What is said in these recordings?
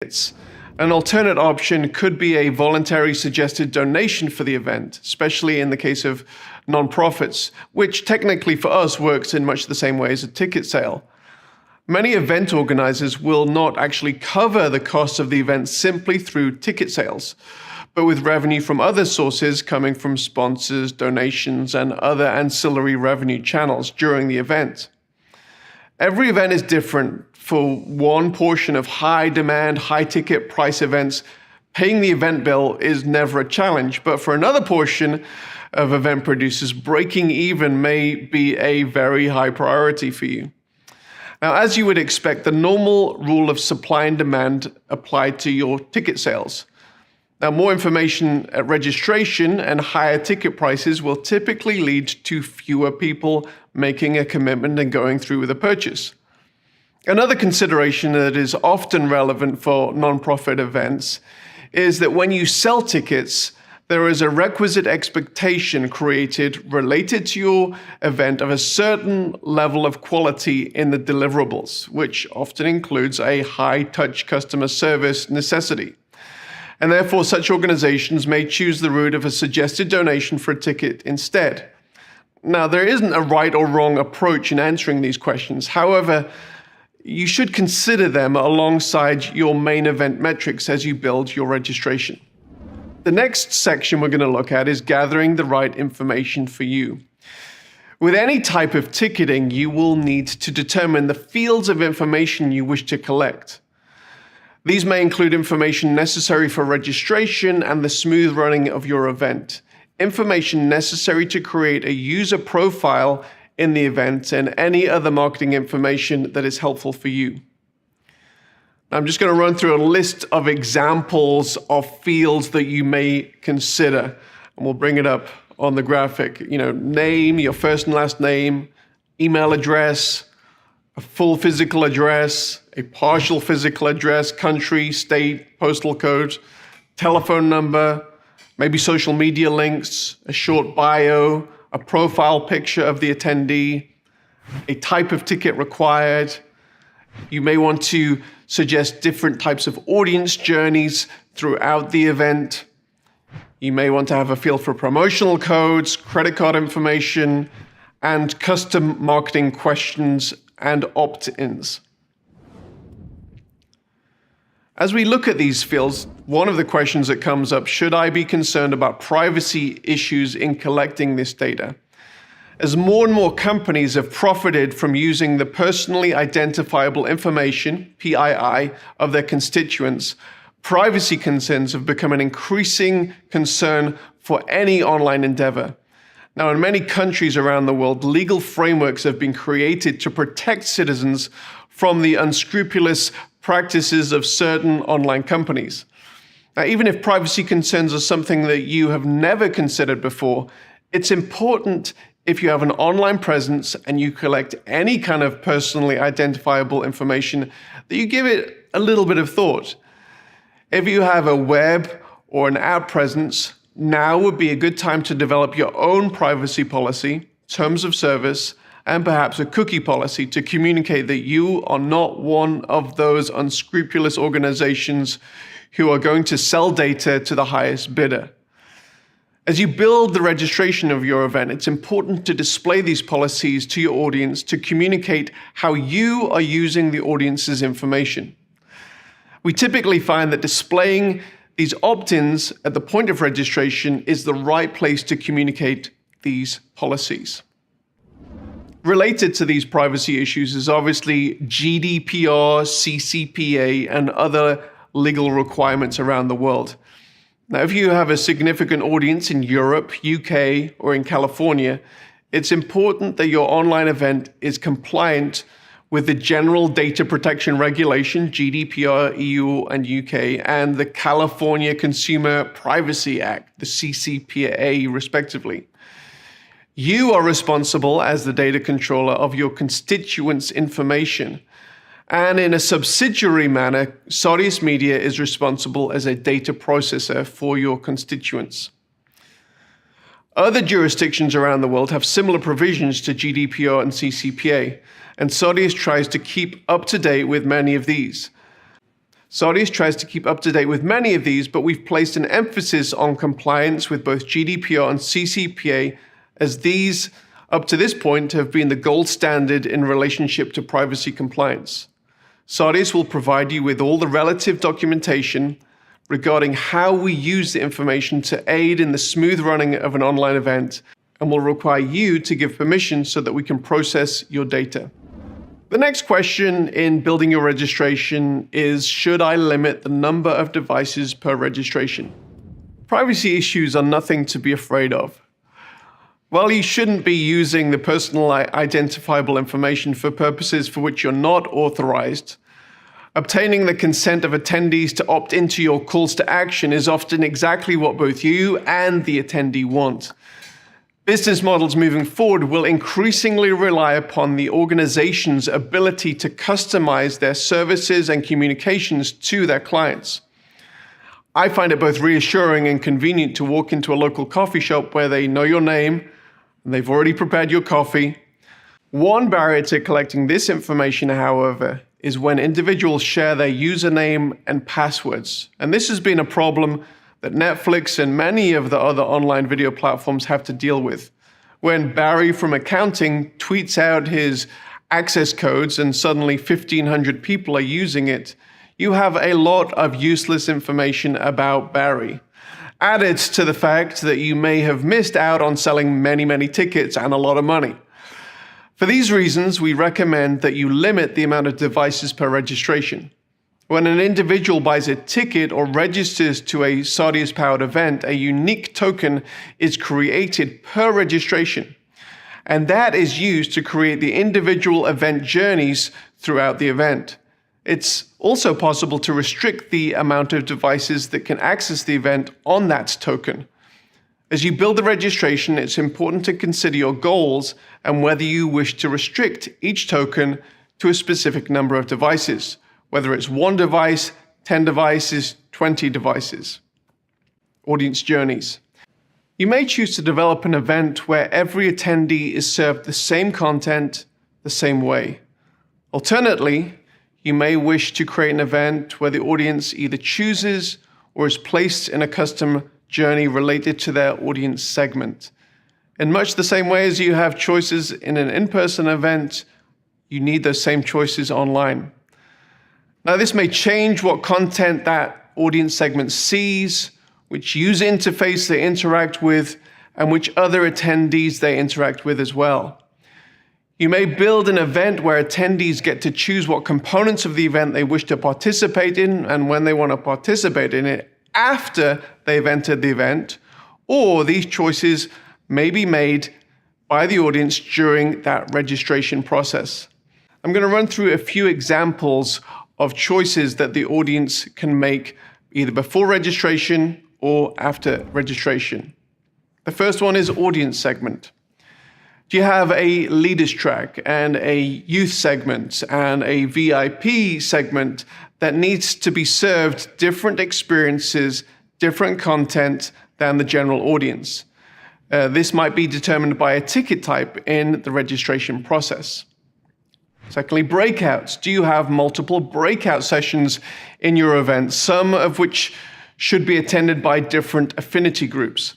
An alternate option could be a voluntary suggested donation for the event, especially in the case of nonprofits, which technically for us works in much the same way as a ticket sale. Many event organizers will not actually cover the cost of the event simply through ticket sales, but with revenue from other sources coming from sponsors, donations, and other ancillary revenue channels during the event. Every event is different. For one portion of high-demand, high-ticket price events, paying the event bill is never a challenge. But for another portion of event producers, breaking even may be a very high priority for you. Now, as you would expect, the normal rule of supply and demand apply to your ticket sales. Now, more information at registration and higher ticket prices will typically lead to fewer people making a commitment and going through with a purchase. Another consideration that is often relevant for nonprofit events is that when you sell tickets, there is a requisite expectation created related to your event of a certain level of quality in the deliverables, which often includes a high-touch customer service necessity. And therefore, such organizations may choose the route of a suggested donation for a ticket instead. Now, there isn't a right or wrong approach in answering these questions. However, you should consider them alongside your main event metrics as you build your registration. The next section we're going to look at is gathering the right information for you. With any type of ticketing, you will need to determine the fields of information you wish to collect. These may include information necessary for registration and the smooth running of your event, information necessary to create a user profile in the event, and any other marketing information that is helpful for you. I'm just going to run through a list of examples of fields that you may consider, and we'll bring it up on the graphic. Name, your first and last name, email address, a full physical address, a partial physical address, country, state, postal code, telephone number, maybe social media links, a short bio, a profile picture of the attendee, a type of ticket required. You may want to suggest different types of audience journeys throughout the event. You may want to have a field for promotional codes, credit card information, and custom marketing questions and opt-ins. As we look at these fields, one of the questions that comes up, should I be concerned about privacy issues in collecting this data? As more and more companies have profited from using the personally identifiable information, PII, of their constituents, privacy concerns have become an increasing concern for any online endeavor. Now, in many countries around the world, legal frameworks have been created to protect citizens from the unscrupulous practices of certain online companies. Now, even if privacy concerns are something that you have never considered before, it's important if you have an online presence and you collect any kind of personally identifiable information that you give it a little bit of thought. If you have a web or an app presence, now would be a good time to develop your own privacy policy, terms of service, and perhaps a cookie policy to communicate that you are not one of those unscrupulous organizations who are going to sell data to the highest bidder. As you build the registration of your event, it's important to display these policies to your audience to communicate how you are using the audience's information. We typically find that displaying these opt-ins at the point of registration is the right place to communicate these policies. Related to these privacy issues is obviously GDPR, CCPA, and other legal requirements around the world. Now, if you have a significant audience in Europe, UK, or in California, it's important that your online event is compliant with the General Data Protection Regulation, GDPR, EU and UK, and the California Consumer Privacy Act, the CCPA, respectively. You are responsible as the data controller of your constituents' information. And in a subsidiary manner, Sodius Media is responsible as a data processor for your constituents. Other jurisdictions around the world have similar provisions to GDPR and CCPA, and Sodius tries to keep up to date with many of these. Saudius tries to keep up to date with many of these, but we've placed an emphasis on compliance with both GDPR and CCPA, as these, up to this point, have been the gold standard in relationship to privacy compliance. Saudius will provide you with all the relative documentation regarding how we use the information to aid in the smooth running of an online event, and will require you to give permission so that we can process your data. The next question in building your registration is, should I limit the number of devices per registration? Privacy issues are nothing to be afraid of. While you shouldn't be using the personal identifiable information for purposes for which you're not authorized, obtaining the consent of attendees to opt into your calls to action is often exactly what both you and the attendee want. Business models moving forward will increasingly rely upon the organization's ability to customize their services and communications to their clients. I find it both reassuring and convenient to walk into a local coffee shop where they know your name and they've already prepared your coffee. One barrier to collecting this information, however, is when individuals share their username and passwords. And this has been a problem that Netflix and many of the other online video platforms have to deal with. When Barry from accounting tweets out his access codes and suddenly 1,500 people are using it, you have a lot of useless information about Barry. Added to the fact that you may have missed out on selling many tickets and a lot of money. For these reasons, we recommend that you limit the amount of devices per registration. When an individual buys a ticket or registers to a Saudius-powered event, a unique token is created per registration, and that is used to create the individual event journeys throughout the event. It's also possible to restrict the amount of devices that can access the event on that token. As you build the registration, it's important to consider your goals and whether you wish to restrict each token to a specific number of devices, whether it's 1 device, 10 devices, 20 devices. Audience journeys. You may choose to develop an event where every attendee is served the same content the same way. Alternately, you may wish to create an event where the audience either chooses or is placed in a custom journey related to their audience segment. In much the same way as you have choices in an in-person event, you need those same choices online. Now, this may change what content that audience segment sees, which user interface they interact with, and which other attendees they interact with as well. You may build an event where attendees get to choose what components of the event they wish to participate in and when they want to participate in it after they've entered the event, or these choices may be made by the audience during that registration process. I'm going to run through a few examples of choices that the audience can make either before registration or after registration. The first one is audience segment. Do you have a leaders track and a youth segment and a VIP segment that needs to be served different experiences, different content than the general audience? This might be determined by a ticket type in the registration process. Secondly, breakouts. Do you have multiple breakout sessions in your event, some of which should be attended by different affinity groups?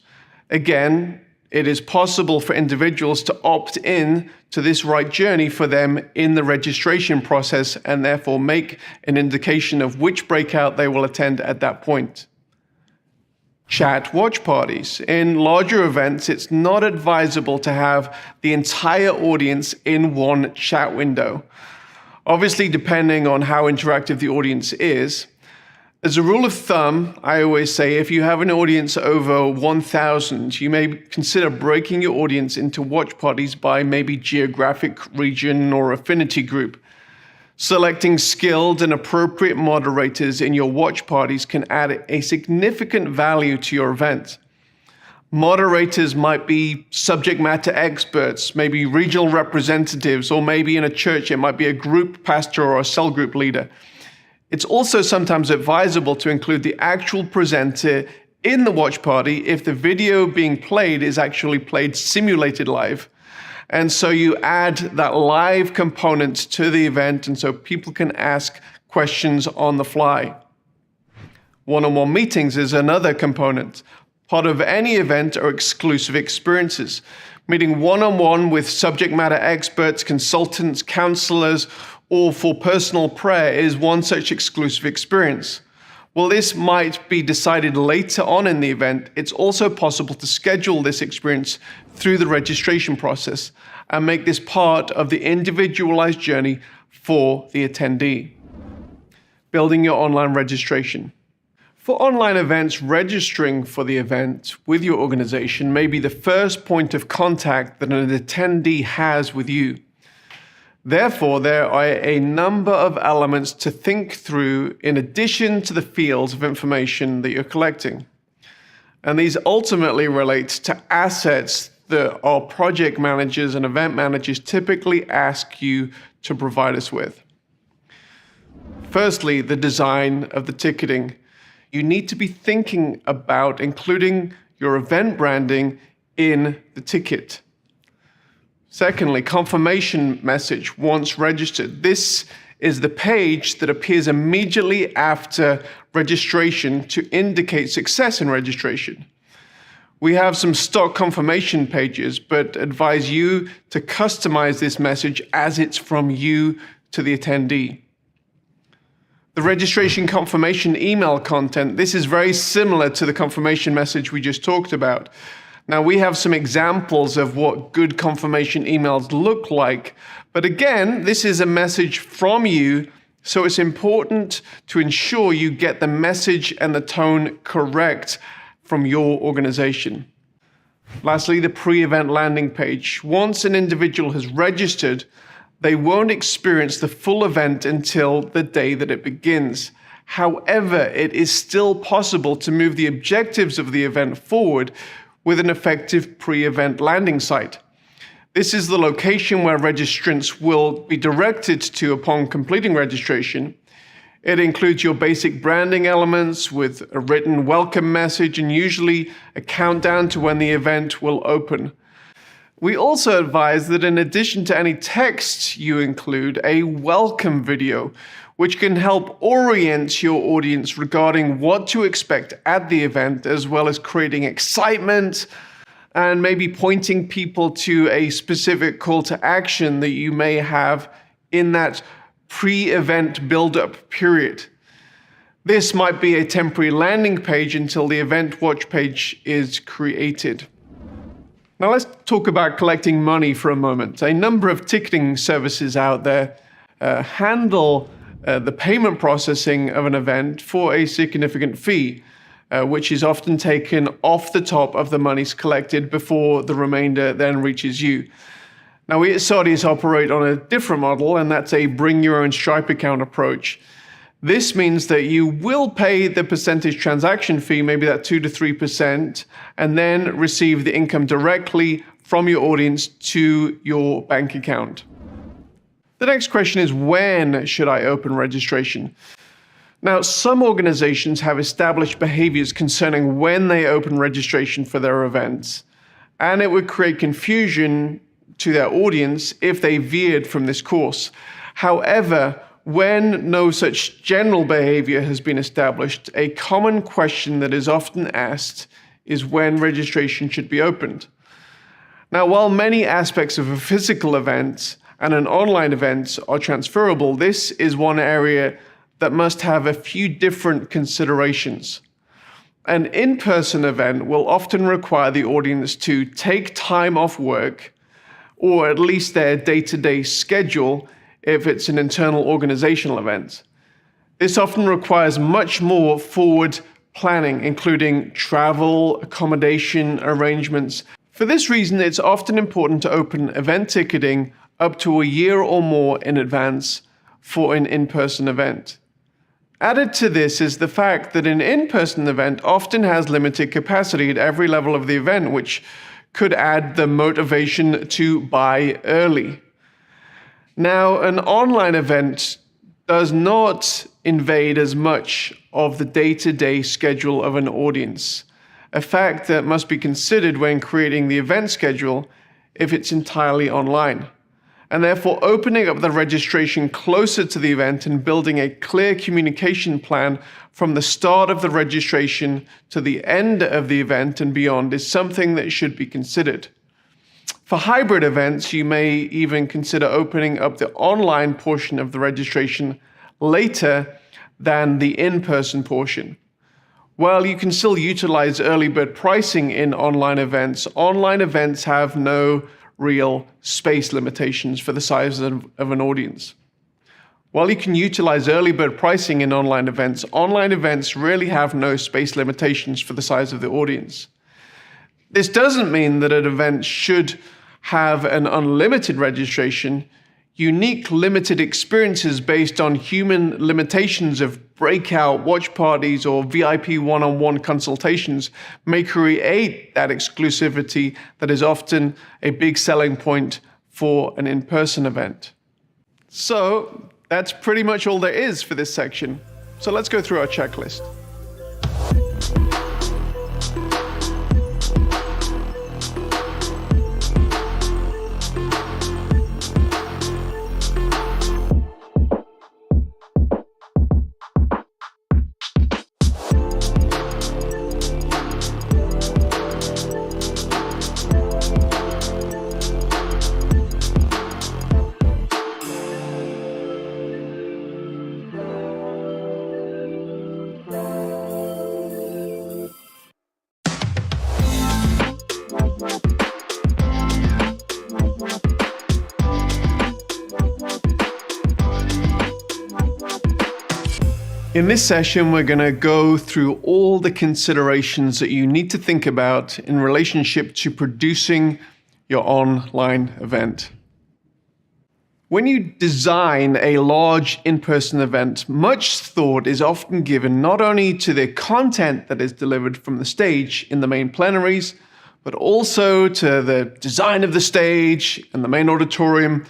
Again, it is possible for individuals to opt in to this right journey for them in the registration process and therefore make an indication of which breakout they will attend at that point. Chat watch parties. In larger events, it's not advisable to have the entire audience in one chat window. Obviously, depending on how interactive the audience is. As a rule of thumb, I always say if you have an audience over 1,000, you may consider breaking your audience into watch parties by maybe geographic region or affinity group. Selecting skilled and appropriate moderators in your watch parties can add a significant value to your event. Moderators might be subject matter experts, maybe regional representatives, or maybe in a church it might be a group pastor or a cell group leader. It's also sometimes advisable to include the actual presenter in the watch party if the video being played is actually played simulated live. And so you add that live component to the event, and so people can ask questions on the fly. One-on-one meetings is another component. Part of any event are exclusive experiences. Meeting one-on-one with subject matter experts, consultants, counselors, or for personal prayer is one such exclusive experience. While this might be decided later on in the event, it's also possible to schedule this experience through the registration process and make this part of the individualized journey for the attendee. Building your online registration. For online events, registering for the event with your organization may be the first point of contact that an attendee has with you. Therefore, there are a number of elements to think through in addition to the fields of information that you're collecting. And these ultimately relate to assets that our project managers and event managers typically ask you to provide us with. Firstly, the design of the ticketing. You need to be thinking about including your event branding in the ticket. Secondly, confirmation message once registered. This is the page that appears immediately after registration to indicate success in registration. We have some stock confirmation pages, but advise you to customize this message as it's from you to the attendee. The registration confirmation email content, this is very similar to the confirmation message we just talked about. Now, we have some examples of what good confirmation emails look like, but again, this is a message from you, so it's important to ensure you get the message and the tone correct from your organization. Lastly, the pre-event landing page. Once an individual has registered, they won't experience the full event until the day that it begins. However, it is still possible to move the objectives of the event forward with an effective pre-event landing site. This is the location where registrants will be directed to upon completing registration. It includes your basic branding elements with a written welcome message and usually a countdown to when the event will open. We also advise that in addition to any text, you include a welcome video, which can help orient your audience regarding what to expect at the event, as well as creating excitement and maybe pointing people to a specific call to action that you may have in that pre-event build-up period. This might be a temporary landing page until the event watch page is created. Now let's talk about collecting money for a moment. A number of ticketing services out there handle the payment processing of an event for a significant fee, which is often taken off the top of the monies collected before the remainder then reaches you. Now we at Saudis operate on a different model, and that's a bring your own Stripe account approach. This means that you will pay the percentage transaction fee, maybe that 2 to 3%, and then receive the income directly from your audience to your bank account. The next question is, when should I open registration? Now, some organizations have established behaviors concerning when they open registration for their events, and it would create confusion to their audience if they veered from this course. However, when no such general behavior has been established, a common question that is often asked is when registration should be opened. Now, while many aspects of a physical event and an online event are transferable, this is one area that must have a few different considerations. An in-person event will often require the audience to take time off work, or at least their day-to-day schedule, if it's an internal organizational event. This often requires much more forward planning, including travel, accommodation arrangements. For this reason, it's often important to open event ticketing up to a year or more in advance for an in-person event. Added to this is the fact that an in-person event often has limited capacity at every level of the event, which could add the motivation to buy early. Now, an online event does not invade as much of the day-to-day schedule of an audience, a fact that must be considered when creating the event schedule if it's entirely online. and therefore opening up the registration closer to the event and building a clear communication plan from the start of the registration to the end of the event and beyond is something that should be considered. For hybrid events, you may even consider opening up the online portion of the registration later than the in-person portion. While you can still utilize early bird pricing in online events have no real space limitations for the size of an audience. While you can utilize early bird pricing in online events really have no space limitations for the size of the audience. This doesn't mean that an event should have an unlimited registration. Unique limited experiences based on human limitations of breakout watch parties or VIP one-on-one consultations may create that exclusivity that is often a big selling point for an in-person event. So that's pretty much all there is for this section. So let's go through our checklist. In this session, we're going to go through all the considerations that you need to think about in relationship to producing your online event. When you design a large in-person event, much thought is often given not only to the content that is delivered from the stage in the main plenaries, but also to the design of the stage and the main auditorium.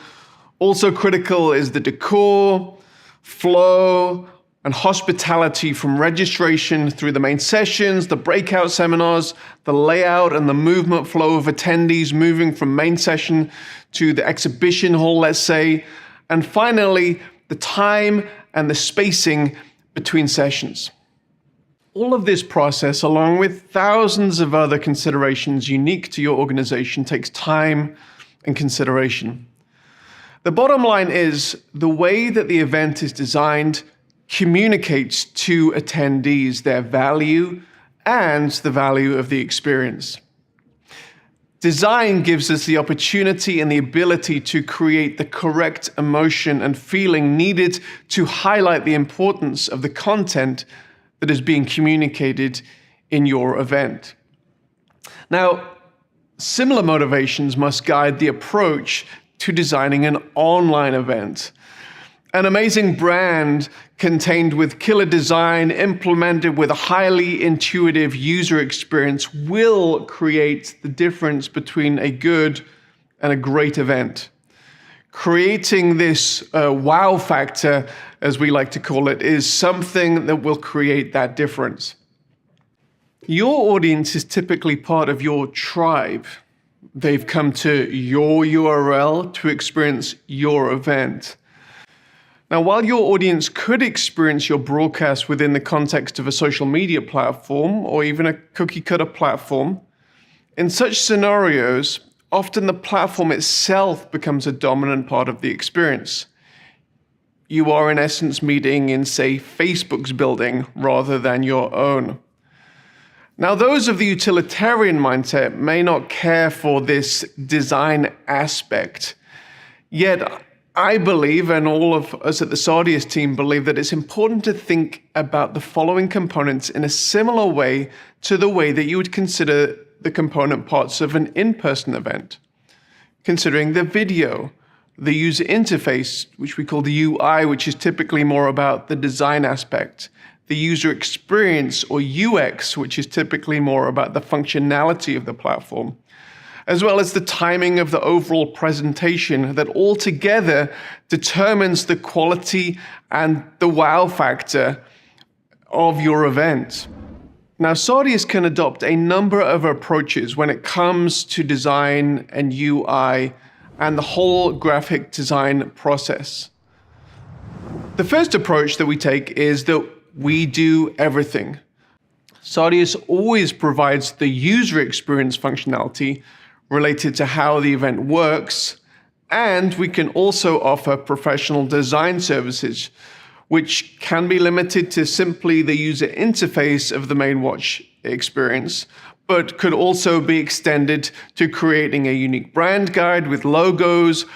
Also critical is the decor, flow, and hospitality from registration through the main sessions, the breakout seminars, the layout and the movement flow of attendees moving from main session to the exhibition hall, let's say, and finally, the time and the spacing between sessions. All of this process, along with thousands of other considerations unique to your organization, takes time and consideration. The bottom line is the way that the event is designed communicates to attendees their value and the value of the experience. Design gives us the opportunity and the ability to create the correct emotion and feeling needed to highlight the importance of the content that is being communicated in your event. Now, similar motivations must guide the approach to designing an online event. An amazing brand contained with killer design, implemented with a highly intuitive user experience, will create the difference between a good and a great event. Creating this wow factor, as we like to call it, is something that will create that difference. Your audience is typically part of your tribe. They've come to your URL to experience your event. Now, while your audience could experience your broadcast within the context of a social media platform or even a cookie-cutter platform, in such scenarios, often the platform itself becomes a dominant part of the experience. You are in essence meeting in, say, Facebook's building rather than your own. Now, those of the utilitarian mindset may not care for this design aspect, yet I believe, and all of us at the Sardius team believe, that it's important to think about the following components in a similar way to the way that you would consider the component parts of an in-person event. Considering the video, the user interface, which we call the UI, which is typically more about the design aspect, the user experience, or UX, which is typically more about the functionality of the platform, as well as the timing of the overall presentation that altogether determines the quality and the wow factor of your event. Now, Sardius can adopt a number of approaches when it comes to design and UI and the whole graphic design process. The first approach that we take is that we do everything. Sardius always provides the user experience functionality related to how the event works, and we can also offer professional design services, which can be limited to simply the user interface of the main watch experience, but could also be extended to creating a unique brand guide with logos,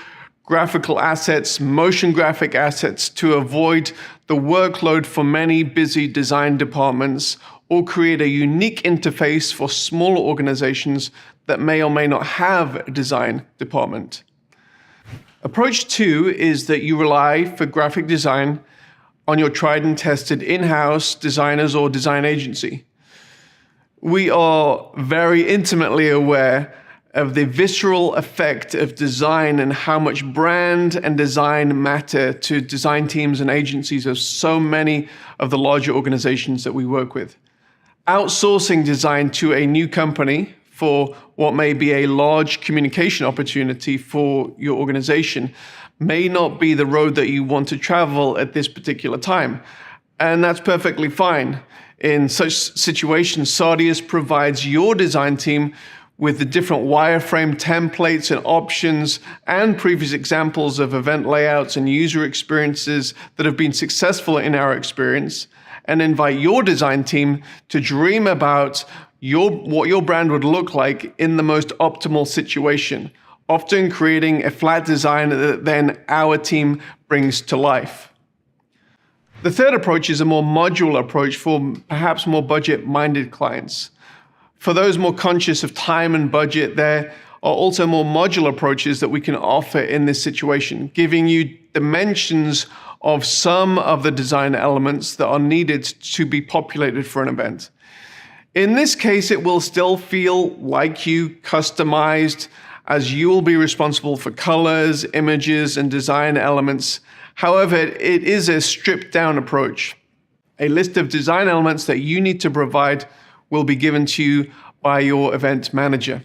graphical assets, motion graphic assets to avoid the workload for many busy design departments, or create a unique interface for smaller organizations that may or may not have a design department. Approach 2 is that you rely for graphic design on your tried and tested in-house designers or design agency. We are very intimately aware of the visceral effect of design and how much brand and design matter to design teams and agencies of so many of the larger organizations that we work with. Outsourcing design to a new company for what may be a large communication opportunity for your organization may not be the road that you want to travel at this particular time. And that's perfectly fine. In such situations, Sardius provides your design team with the different wireframe templates and options and previous examples of event layouts and user experiences that have been successful in our experience, and invite your design team to dream about what your brand would look like in the most optimal situation, often creating a flat design that then our team brings to life. The third approach is a more modular approach for perhaps more budget-minded clients. For those more conscious of time and budget, there are also more modular approaches that we can offer in this situation, giving you dimensions of some of the design elements that are needed to be populated for an event. In this case, it will still feel like you customized, as you will be responsible for colors, images, and design elements. However, it is a stripped-down approach. A list of design elements that you need to provide will be given to you by your event manager.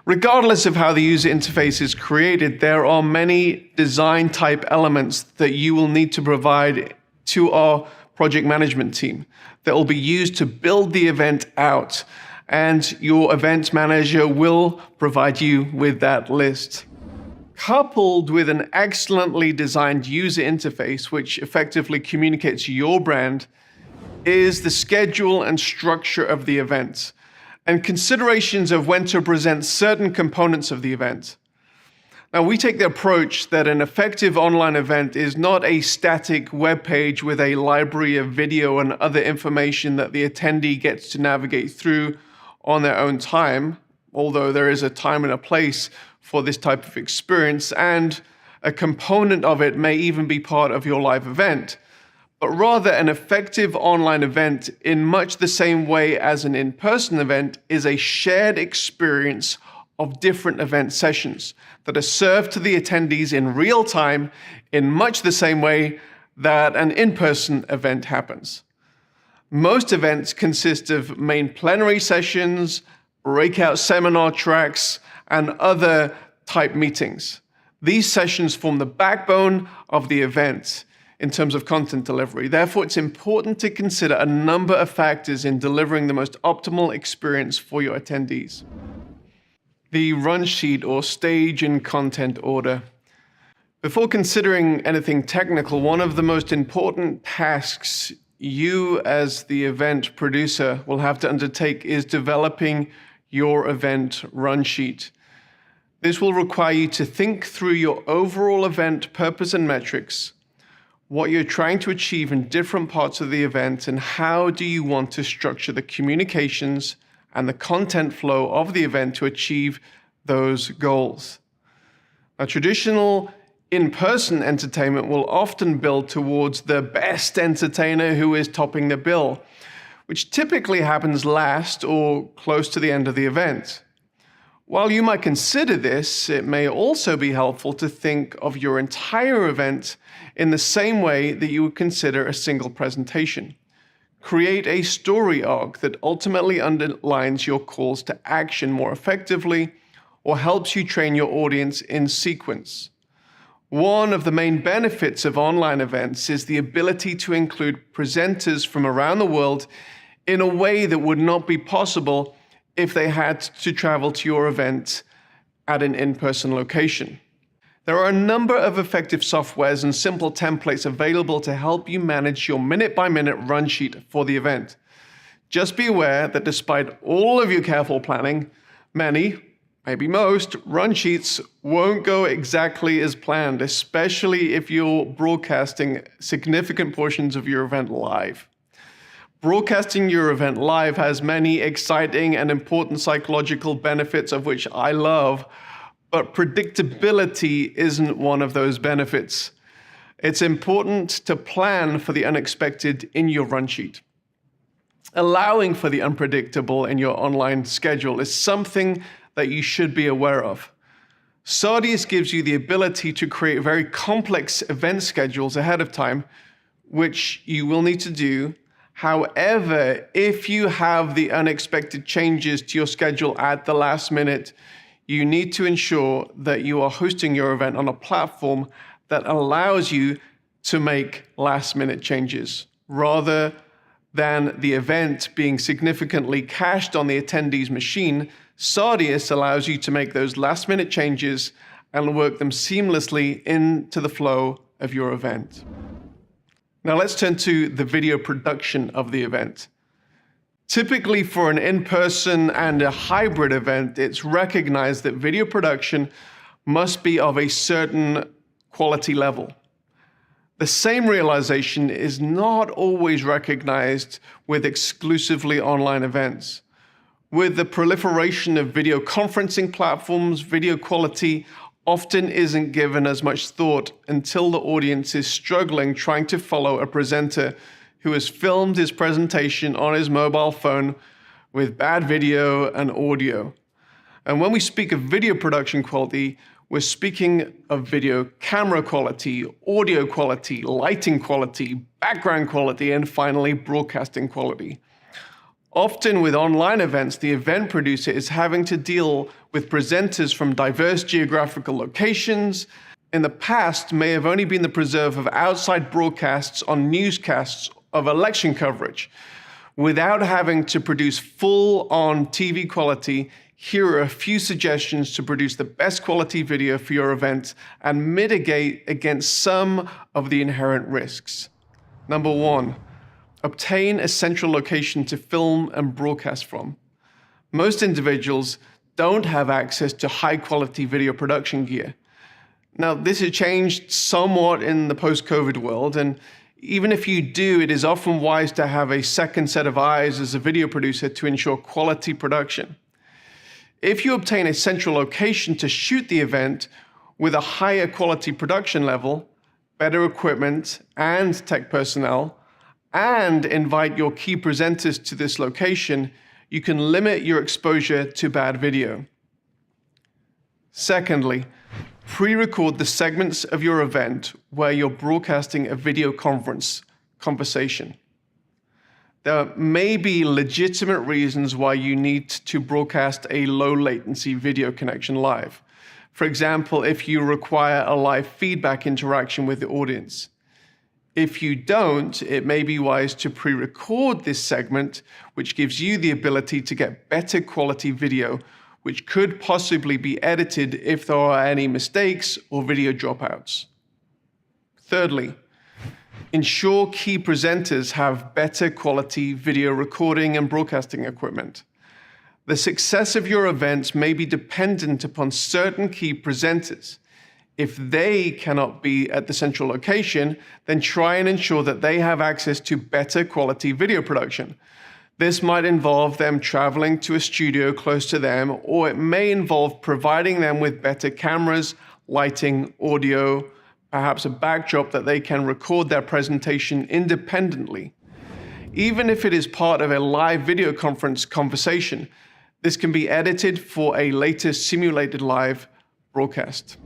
Regardless of how the user interface is created, there are many design type elements that you will need to provide to our project management team that will be used to build the event out, and your event manager will provide you with that list. Coupled with an excellently designed user interface which effectively communicates your brand is the schedule and structure of the event, and considerations of when to present certain components of the event. Now, we take the approach that an effective online event is not a static web page with a library of video and other information that the attendee gets to navigate through on their own time, although there is a time and a place for this type of experience, and a component of it may even be part of your live event, but rather an effective online event in much the same way as an in-person event is a shared experience of different event sessions that are served to the attendees in real time in much the same way that an in-person event happens. Most events consist of main plenary sessions, breakout seminar tracks, and other type meetings. These sessions form the backbone of the event in terms of content delivery. Therefore, it's important to consider a number of factors in delivering the most optimal experience for your attendees. The run sheet or stage and content order. Before considering anything technical, one of the most important tasks you as the event producer will have to undertake is developing your event run sheet. This will require you to think through your overall event purpose and metrics, what you're trying to achieve in different parts of the event, and how do you want to structure the communications and the content flow of the event to achieve those goals. Now, traditional in-person entertainment will often build towards the best entertainer who is topping the bill, which typically happens last or close to the end of the event. While you might consider this, it may also be helpful to think of your entire event in the same way that you would consider a single presentation. Create a story arc that ultimately underlines your calls to action more effectively, or helps you train your audience in sequence. One of the main benefits of online events is the ability to include presenters from around the world in a way that would not be possible if they had to travel to your event at an in-person location. There are a number of effective softwares and simple templates available to help you manage your minute-by-minute run sheet for the event. Just be aware that despite all of your careful planning, many, maybe most, run sheets won't go exactly as planned, especially if you're broadcasting significant portions of your event live. Broadcasting your event live has many exciting and important psychological benefits, of which I love, but predictability isn't one of those benefits. It's important to plan for the unexpected in your run sheet. Allowing for the unpredictable in your online schedule is something that you should be aware of. Sardius gives you the ability to create very complex event schedules ahead of time, which you will need to do. However, if you have the unexpected changes to your schedule at the last minute, you need to ensure that you are hosting your event on a platform that allows you to make last-minute changes, rather than the event being significantly cached on the attendee's machine. Sardius allows you to make those last-minute changes and work them seamlessly into the flow of your event. Now let's turn to the video production of the event. Typically for an in-person and a hybrid event, it's recognized that video production must be of a certain quality level. The same realization is not always recognized with exclusively online events. With the proliferation of video conferencing platforms, video quality often isn't given as much thought until the audience is struggling trying to follow a presenter who has filmed his presentation on his mobile phone with bad video and audio. And when we speak of video production quality, we're speaking of video camera quality, audio quality, lighting quality, background quality, and finally, broadcasting quality. Often with online events, the event producer is having to deal with presenters from diverse geographical locations. In the past, may have only been the preserve of outside broadcasts on newscasts of election coverage. Without having to produce full-on TV quality, here are a few suggestions to produce the best quality video for your event and mitigate against some of the inherent risks. Number 1, obtain a central location to film and broadcast from. Most individuals don't have access to high-quality video production gear. Now, this has changed somewhat in the post-COVID world, and even if you do, it is often wise to have a second set of eyes as a video producer to ensure quality production. If you obtain a central location to shoot the event with a higher quality production level, better equipment and tech personnel, and invite your key presenters to this location, you can limit your exposure to bad video. Secondly, pre-record the segments of your event where you're broadcasting a video conversation. There may be legitimate reasons why you need to broadcast a low latency video connection live. For example, if you require a live feedback interaction with the audience. If you don't, it may be wise to pre-record this segment, which gives you the ability to get better quality video, which could possibly be edited if there are any mistakes or video dropouts. Thirdly, ensure key presenters have better quality video recording and broadcasting equipment. The success of your events may be dependent upon certain key presenters. If they cannot be at the central location, then try and ensure that they have access to better quality video production. This might involve them traveling to a studio close to them, or it may involve providing them with better cameras, lighting, audio, perhaps a backdrop that they can record their presentation independently. Even if it is part of a live video conference conversation, this can be edited for a later simulated live broadcast.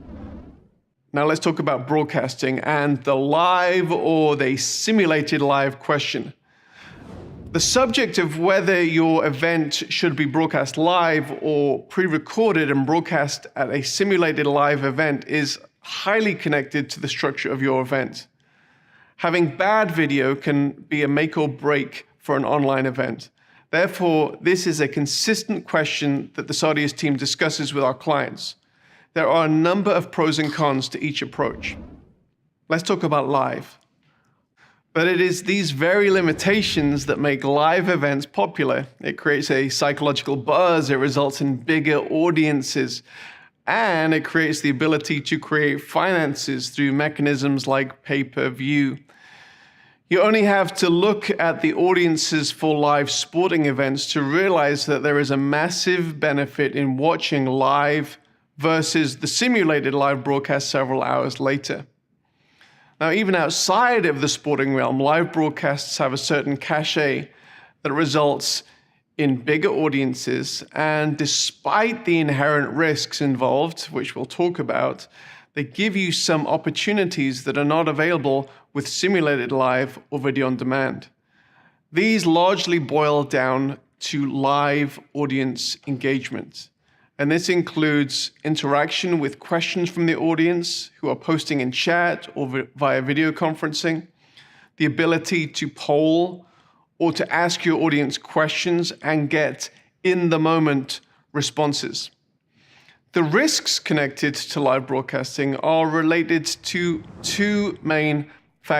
Now let's talk about broadcasting and the live or the simulated live question. The subject of whether your event should be broadcast live or pre-recorded and broadcast at a simulated live event is highly connected to the structure of your event. Having bad video can be a make or break for an online event. Therefore, this is a consistent question that the Saudius team discusses with our clients. There are a number of pros and cons to each approach. Let's talk about live. But it is these very limitations that make live events popular. It creates a psychological buzz, it results in bigger audiences, and it creates the ability to create finances through mechanisms like pay-per-view. You only have to look at the audiences for live sporting events to realize that there is a massive benefit in watching live versus the simulated live broadcast several hours later. Now, even outside of the sporting realm, live broadcasts have a certain cachet that results in bigger audiences, and despite the inherent risks involved, which we'll talk about, they give you some opportunities that are not available with simulated live or video on demand. These largely boil down to live audience engagement. And this includes interaction with questions from the audience who are posting in chat or via video conferencing, the ability to poll or to ask your audience questions and get in-the-moment responses. The risks connected to live broadcasting are related to two main